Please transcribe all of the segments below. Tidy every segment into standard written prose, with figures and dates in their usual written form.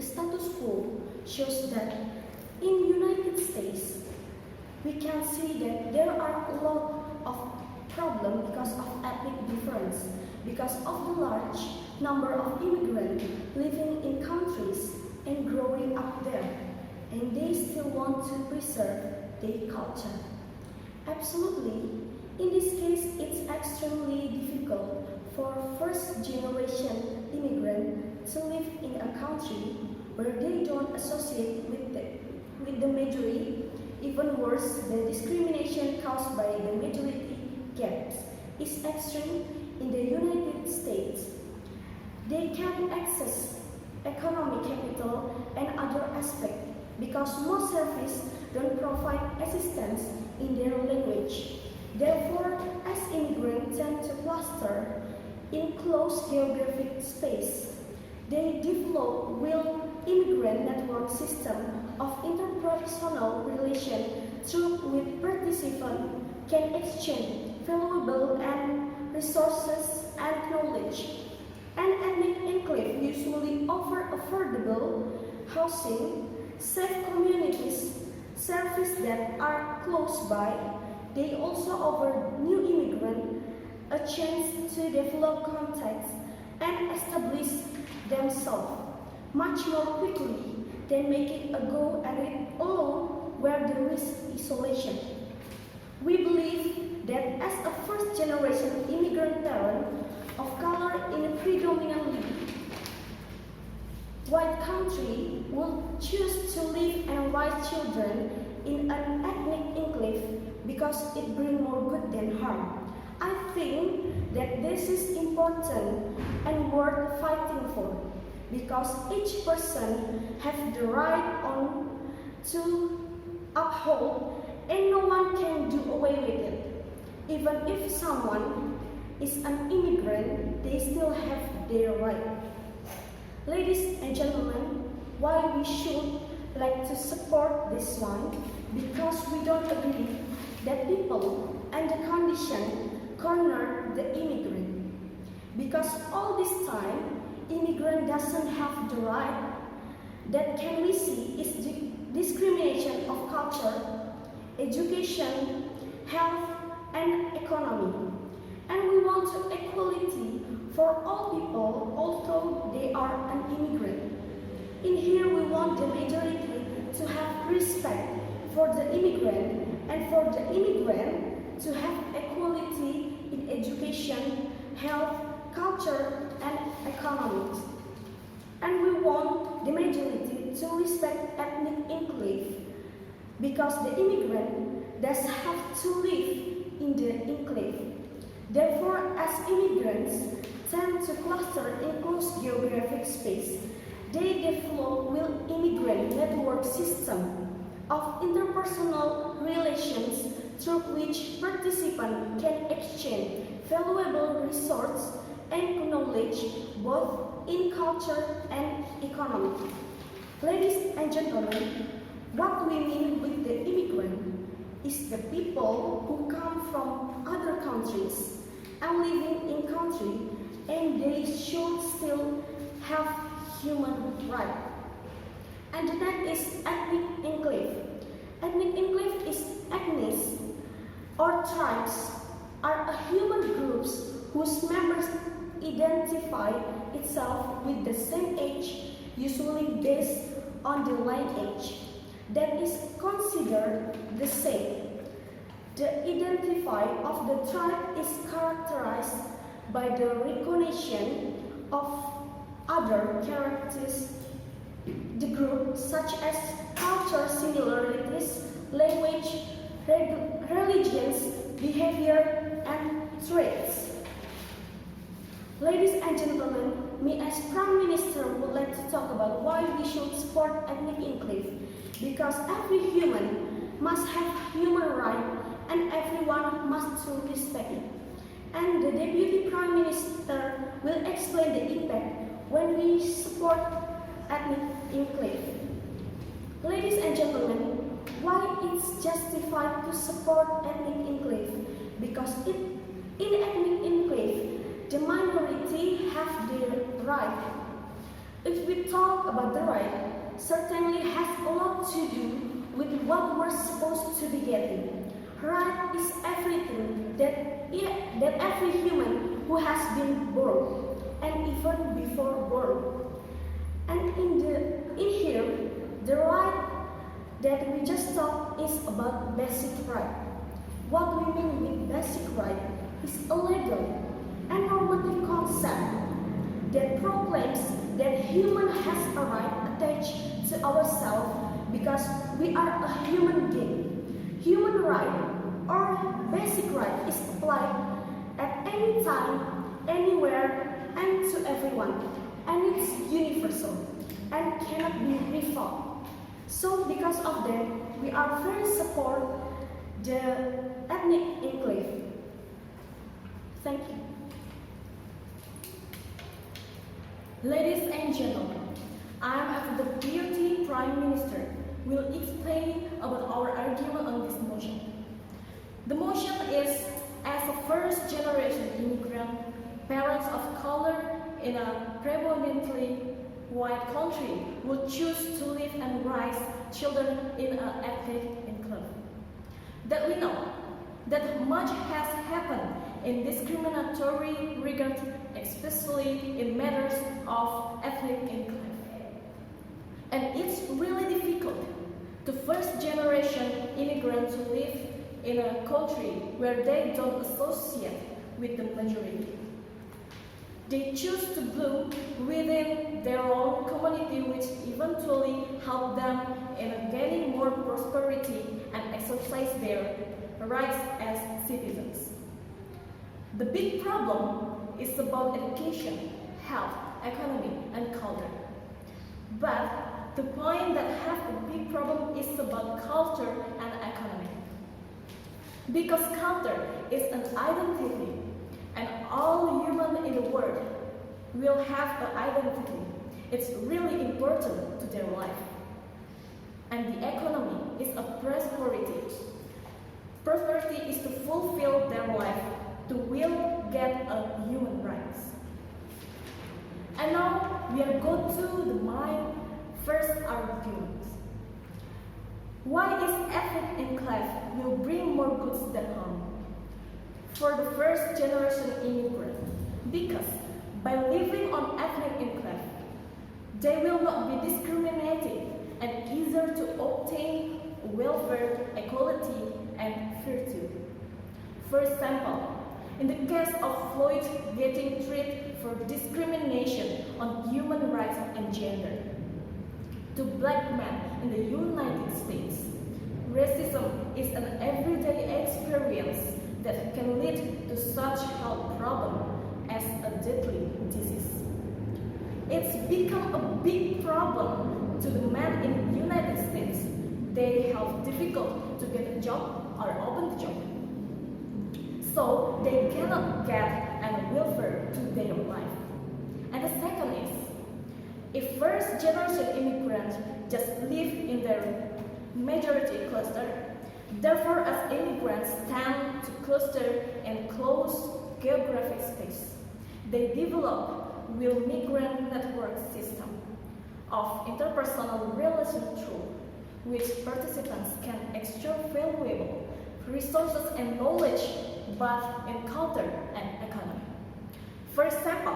the status quo shows that in United States, we can see that there are a lot of problems because of ethnic difference, because of the large number of immigrants living in countries and growing up there, and they still want to preserve their culture. Absolutely, in this case, it's extremely difficult for first-generation immigrants to live in a country where they don't associate with the majority. Even worse, the discrimination caused by the majority gaps is extreme in the United States. They can't access economic capital and other aspects because most services don't provide assistance in their language. Therefore, as immigrants tend to cluster in closed geographic space, they develop real immigrant network system of interpersonal relation through which participants can exchange valuable and resources and knowledge. An ethnic enclave usually offer affordable housing, safe communities, services that are close by. They also offer new immigrants a chance to develop contacts and establish themselves much more quickly than making a go at it alone where there is isolation. We believe that as a first-generation immigrant parent of color in a predominantly white country will choose to live and raise children in an ethnic enclave because it brings more good than harm. I think that this is important and worth fighting for because each person has the right to uphold and no one can do away with it. Even if someone is an immigrant, they still have their right. Ladies and gentlemen, why we should like to support this one? Because we don't agree that people and the condition corner the immigrant. Because all this time, immigrant doesn't have the right. That can we see is discrimination of culture, education, health, and economy. And we want equality for all people, although they are an immigrant. In here, we want the majority to have respect for the immigrant and for the immigrant to have equality in education, health, culture, and economics. And we want the majority to respect ethnic enclave because the immigrant does have to live in the enclave. Therefore, as immigrants tend to cluster in close geographic space, they develop real immigrant network system of interpersonal relations through which participants can exchange valuable resources and knowledge both in culture and economy. Ladies and gentlemen, what we mean with the immigrant is the people who come from other countries and living in country and they should still have human rights. And the next is ethnic enclave. Ethnic enclave is ethnies or tribes are a human groups whose members identify itself with the same age, usually based on the lineage that is considered the same. The identify of the tribe is characterized by the recognition of other characteristics the group such as culture similarities, language, religions, behavior, and traits. Ladies and gentlemen, me as Prime Minister would like to talk about why we should support ethnic enclave. Because every human must have human rights and everyone must to respect it. And the Deputy Prime Minister will explain the impact when we support ethnic enclave. Ladies and gentlemen, why it's justified to support ethnic enclave? Because in ethnic enclave, the minority have their right. If we talk about the right, certainly has a lot to do with what we're supposed to be getting. Right is everything that every human who has been born, and even before born. And in here, the right that we just talked is about basic right. What we mean with basic right is a legal and normative concept that proclaims that human has a right attached to ourselves because we are a human being. Human right or basic right is applied at any time, anywhere, and to everyone, and it's universal and cannot be reformed. So because of that, we are very support the ethnic enclave. Thank you. Ladies and gentlemen, I am as the Deputy Prime Minister will explain about our argument on this motion. The motion is, as a first-generation immigrant, parents of color in a predominantly white country will choose to live and raise children in an ethnic enclave. That we know that much has happened in discriminatory regard, especially in matters of ethnic enclave. And it's really difficult to first-generation immigrants to live in a country where they don't associate with the majority. They choose to bloom within their own community, which eventually help them in gaining more prosperity and exercise their rights as citizens. The big problem is about education, health, economy, and culture. But the point that have a big problem is about culture and economy. Because culture is an identity, and all humans in the world will have an identity. It's really important to their life. And the economy is a prosperity. Prosperity is to fulfill their life, to will get a human rights. And now we are going to my first argument. Why is ethnic enclave will bring more goods than harm? For the first generation immigrant, because by living on ethnic enclave, they will not be discriminated and easier to obtain welfare, equality, and virtue. For example, in the case of Floyd getting treated for discrimination on human rights and gender, to black men in the United States, racism is an everyday experience that can lead to such health problem as a deadly disease. It's become a big problem to the men in the United States. They have difficult to get a job or open the job. So they cannot get an welfare to their life. And the second is, if first generation immigrants just live in their majority cluster, therefore as immigrants tend to cluster in close geographic space, they develop will migrant network system of interpersonal relation through which participants can exchange valuable resources and knowledge both in culture and economy. For example,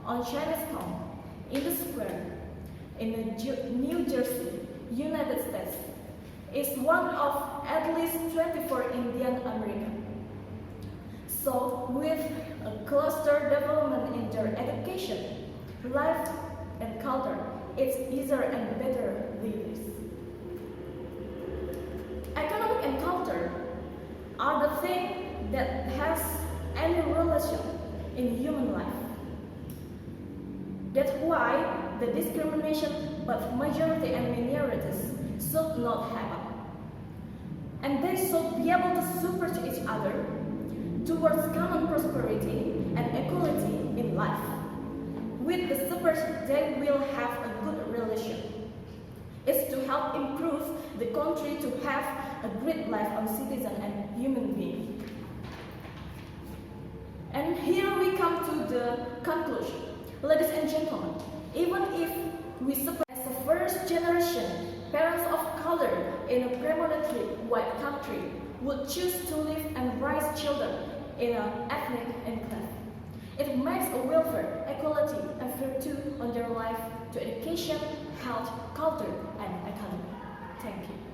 on Chinatown, in the square, in New Jersey, United States, is one of at least 24 Indian Americans. So, with a cluster development in their education, life, and culture, it's easier and better lives. Economic and culture are the things that has any relation in human life. That's why the discrimination both majority and minorities should not happen. And they should be able to support each other towards common prosperity and equality in life. With the support, they will have a good relation. It's to help improve the country to have a great life on citizen and human being. And here we come to the conclusion. Ladies and gentlemen, Even if we support as a first generation, parents of color in a predominantly white country would choose to live and raise children in an ethnic enclave. It makes a welfare, equality, and virtue on their life to education, health, culture, and economy. Thank you.